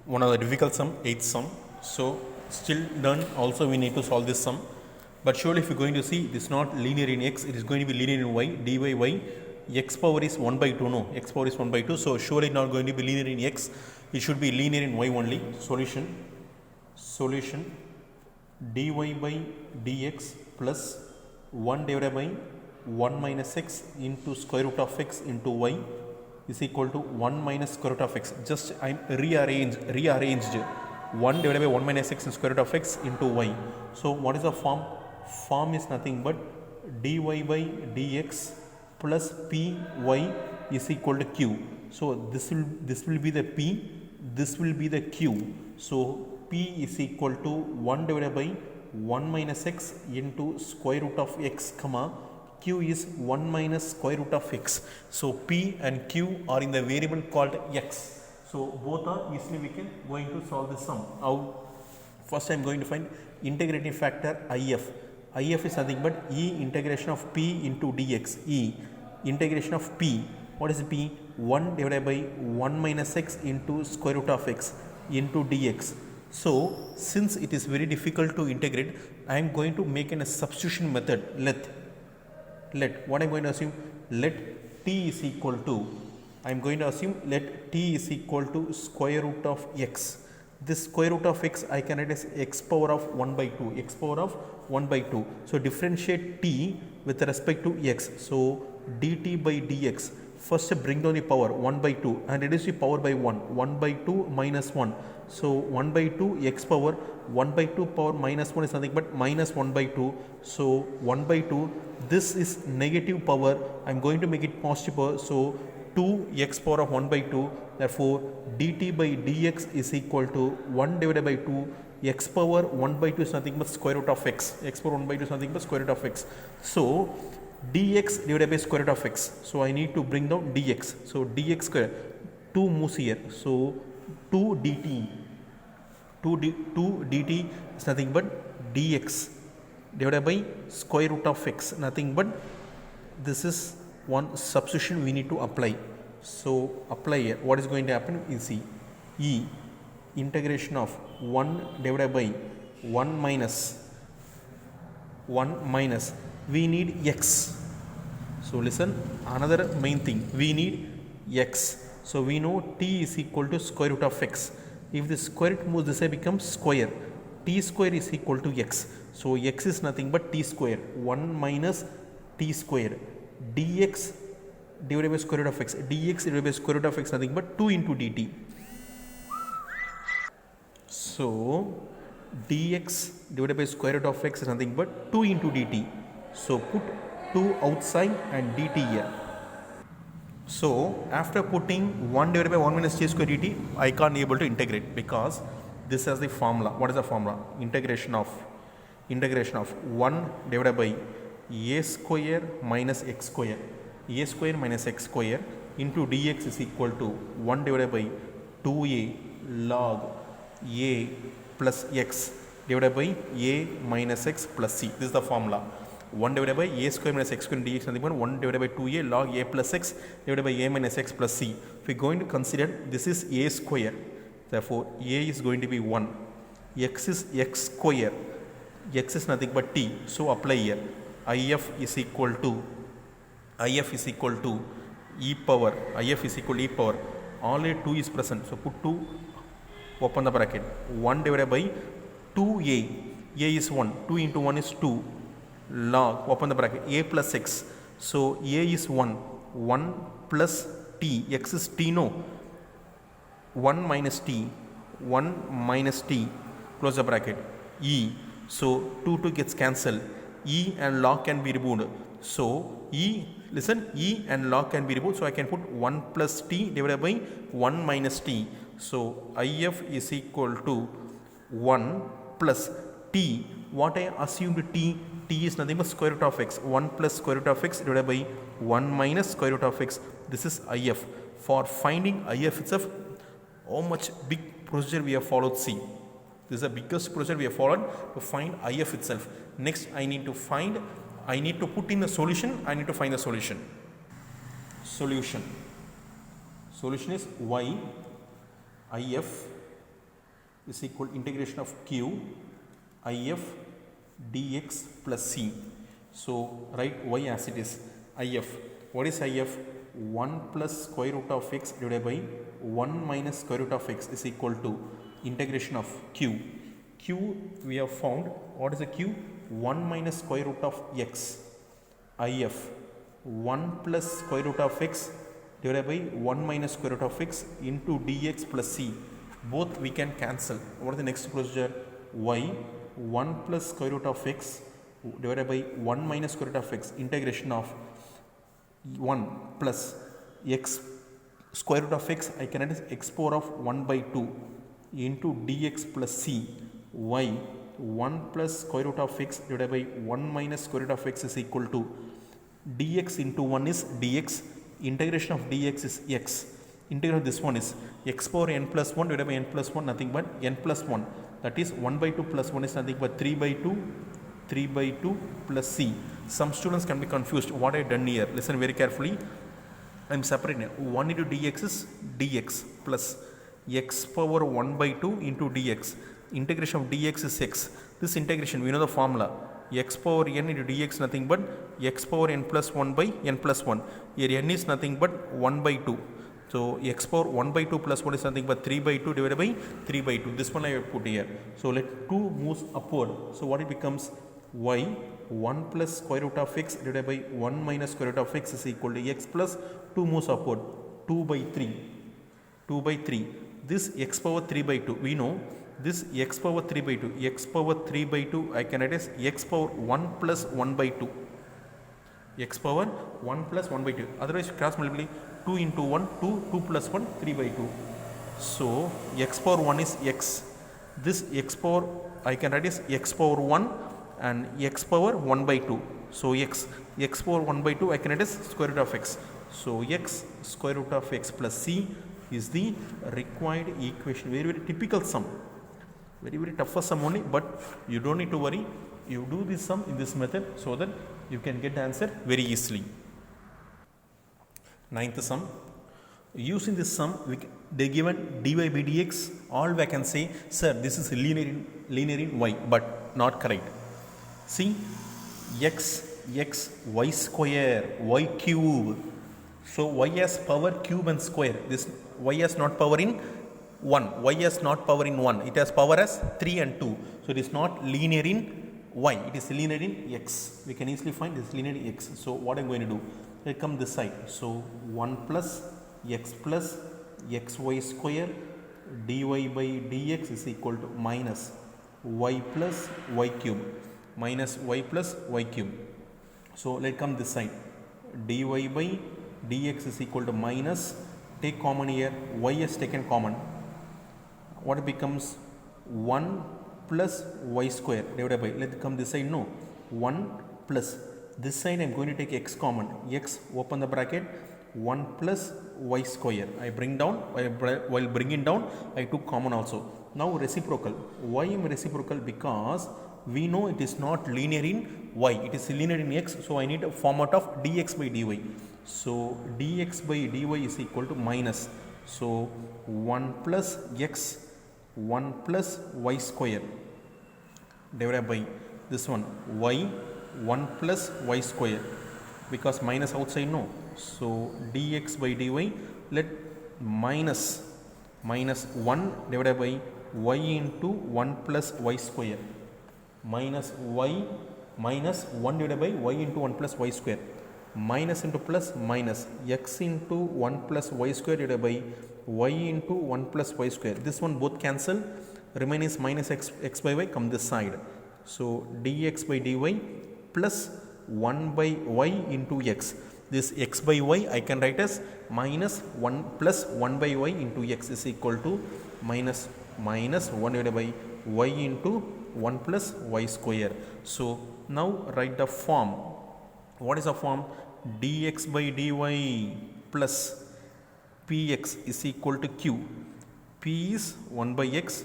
one of the difficult sum, 8th sum. So still done, also we need to solve this sum. But surely if you're going to see, this is not linear in x, it is going to be linear in y, dy y, x power is 1 by 2, no, x power is 1 by 2, so surely not going to be linear in x, it should be linear in y only. Solution dy by dx plus 1 divided by 1 minus x into square root of x into y is equal to 1 minus square root of x. Just I rearranged 1 divided by 1 minus x and square root of x into y. So what is the form? Form is nothing but dy by dx plus py is equal to q. So this will be the p, this will be the q. So p is equal to 1 divided by 1 minus x into square root of x comma q is 1 minus square root of x. So p and q are in the variable called x. So both are easily we can going to solve this sum. How? First I am going to find integrating factor if. If is nothing but e integration of p into dx. E integration of p. What is p? 1 divided by 1 minus x into square root of x into dx. So since it is very difficult to integrate, I am going to make a substitution method. Let what I am going to assume, let t is equal to, I am going to assume let t is equal to square root of x. This square root of x I can write as x power of 1 by 2, x power of 1 by 2. So differentiate t with respect to x. So dt by dx, first bring down the power 1 by 2 and reduce the power by 1, 1 by 2 minus 1. So 1 by 2 x power, 1 by 2 power minus 1 is nothing but minus 1 by 2. So 1 by 2, this is negative power, I am going to make it positive power. So 2 x power of 1 by 2, therefore dt by dx is equal to 1 divided by 2, x power 1 by 2 is nothing but square root of x, x power 1 by 2 is nothing but square root of x. So dx divided by square root of x, so I need to bring down dx, so dx square, 2 moves here, so 2 dt, 2 dt is nothing but dx divided by square root of x, nothing but this is one substitution we need to apply. So apply here, what is going to happen is e integration of 1 divided by 1 minus we need x. So listen, another main thing, we need x. So we know t is equal to square root of x. If the square root moves this way becomes square, t square is equal to x. So x is nothing but t square, 1 minus t square, dx divided by square root of x, dx divided by square root of x nothing but 2 into dt. So dx divided by square root of x is nothing but 2 into dt. So put 2 outside and dt here. So after putting 1 divided by 1 minus t square dt, I can't be able to integrate because this has the formula. What is the formula? Integration of 1 divided by a square minus x square, a square minus x square into dx is equal to 1 divided by 2a log a plus x divided by a minus x plus c. This is the formula. 1 divided by a square minus x square dx nothing but 1 divided by 2a log a plus x divided by a minus x plus c. If we are going to consider, this is a square, therefore a is going to be 1, x is x square, x is nothing but t. So apply here, if is equal to e power, if is equal to e power, only 2 is present, so put 2, open the bracket, 1 divided by 2a, a is 1, 2 into 1 is 2, log, open the bracket, a plus x, so a is 1 plus t, x is t, no, 1 minus t, close the bracket, e, so 2 gets cancelled, e and log can be removed, so e, listen, e and log can be removed, so I can put 1 plus t divided by 1 minus t. So if is equal to 1 plus t, what I assumed t is nothing but square root of x, 1 plus square root of x divided by 1 minus square root of x. This is if. For finding if itself, how much big procedure we have followed, see. This is the biggest procedure we have followed to find if itself. Next I need to put in the solution, I need to find the solution. Solution is y if is equal to integration of q if dx plus c. So write y as it is. If, what is if? 1 plus square root of x divided by 1 minus square root of x is equal to integration of q. Q we have found. What is the q? 1 minus square root of x. If 1 plus square root of x divided by 1 minus square root of x into dx plus c. Both we can cancel. What is the next procedure? Y 1 plus square root of x divided by 1 minus square root of x integration of 1 plus x square root of x, I can write as x power of 1 by 2 into dx plus c. Y 1 plus square root of x divided by 1 minus square root of x is equal to dx into 1 is dx, integration of dx is x, integration of this one is x power n plus 1 divided by n plus 1, nothing but n plus 1, that is 1 by 2 plus 1 is nothing but 3 by 2 plus c. Some students can be confused what I have done here. Listen very carefully. I am separating 1 into dx is dx plus x power 1 by 2 into dx. Integration of dx is x. This integration, we know the formula. X power n into dx nothing but x power n plus 1 by n plus 1. Here n is nothing but 1 by 2. So x power 1 by 2 plus 1 is nothing but 3 by 2 divided by 3 by 2. This one I have put here. So let 2 moves upward. So what it becomes? Y 1 plus square root of x divided by 1 minus square root of x is equal to x plus 2 moves upward, 2 by 3. 2 by 3. This x power 3 by 2. We know this x power 3 by 2. X power 3 by 2 I can write as x power 1 plus 1 by 2. X power 1 plus 1 by 2. Otherwise cross multiply 2 into 1, 2, 2 plus 1, 3 by 2. So x power 1 is x. This x power I can write as x power 1 and x power 1 by 2. So x power 1 by 2 I can write as square root of x. So x square root of x plus c is the required equation. Very, very typical sum. Very, very tough sum only, but you don't need to worry. You do this sum in this method so that you can get the answer very easily. Ninth sum. Using this sum, they given dy by dx. All I can say, sir, this is linear in y, but not correct. See, x y square, y cube. So y has power cube and square. This y has not power in 1. Y has not power in 1. It has power as 3 and 2. So it is not linear in y. It is linear in x. We can easily find this linear in x. So what I am going to do? Let come this side. So 1 plus xy square dy by dx is equal to minus y plus y cube. Minus y plus y cube. So let come this side. Dy by dx is equal to minus, take common here, y is taken common. What it becomes? 1 plus y square divided by, let come this side, no, 1 plus, this side I am going to take x common, x open the bracket, 1 plus y square. I bring down, while bringing down I took common also. Now reciprocal. Why am reciprocal? Because we know it is not linear in y, it is linear in x, so I need a format of dx by dy. So dx by dy is equal to minus, so 1 plus x 1 plus y square divided by this one y 1 plus y square, because minus outside, no. So dx by dy, let minus 1 divided by y into 1 plus y square, minus y minus 1 divided by y into 1 plus y square, minus into plus minus x into 1 plus y square divided by y into 1 plus y square. This one both cancel, remain is minus x by y, come this side. So dx by dy plus 1 by y into x. This x by y I can write as minus 1 plus 1 by y into x is equal to minus 1 divided by y into 1 plus y square. So now write the form. What is the form? Dx by dy plus px is equal to q. P is 1 by x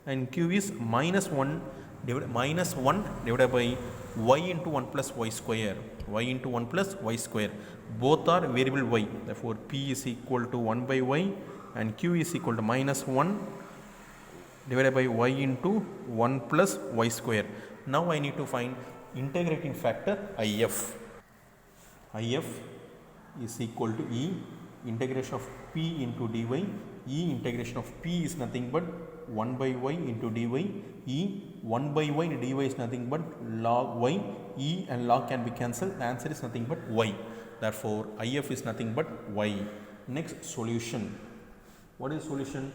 and q is minus 1 divided by y into 1 plus y square. Y into 1 plus y square. Both are variable y. Therefore, p is equal to 1 by y and q is equal to minus 1 divided by y into 1 plus y square. Now I need to find integrating factor if. If is equal to E integration of p into dy. E integration of p is nothing but 1 by y into dy. E 1 by y dy is nothing but log y. E and log can be cancelled. The answer is nothing but y. Therefore, if is nothing but y. Next solution. What is solution?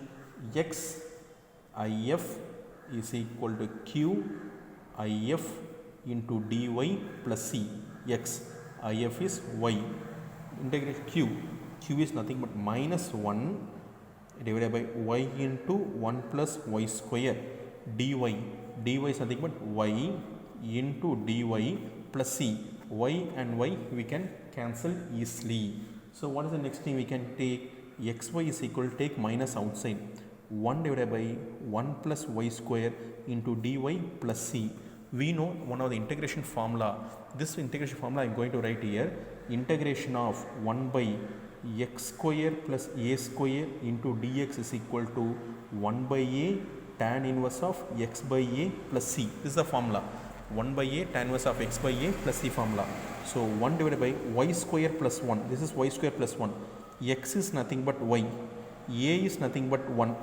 X if is equal to q if into dy plus c. X if is y. Integrate q is nothing but minus 1 divided by y into 1 plus y square. dy is nothing but y into dy plus c. Y and y we can cancel easily. So what is the next thing we can take? Xy is equal to take minus outside. 1 divided by 1 plus y square into dy plus c. We know one of the integration formula. This integration formula I am going to write here. Integration of 1 by x square plus a square into dx is equal to 1 by a tan inverse of x by a plus c. This is the formula. 1 by a tan inverse of x by a plus c formula. So 1 divided by y square plus 1. This is y square plus 1. X is nothing but y. A is nothing but 1.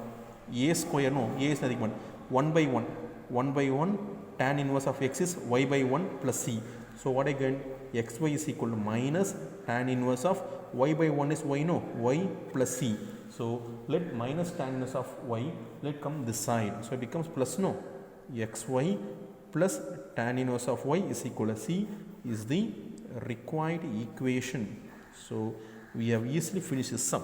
A square, no, a is nothing but 1 by 1. 1 by 1 tan inverse of x is y by 1 plus c. So what I get? Xy is equal to minus tan inverse of y by 1 is y, no, y plus c. So let minus tan inverse of y, let come this side. So it becomes plus, no, xy plus tan inverse of y is equal to c is the required equation. So we have easily finished this sum.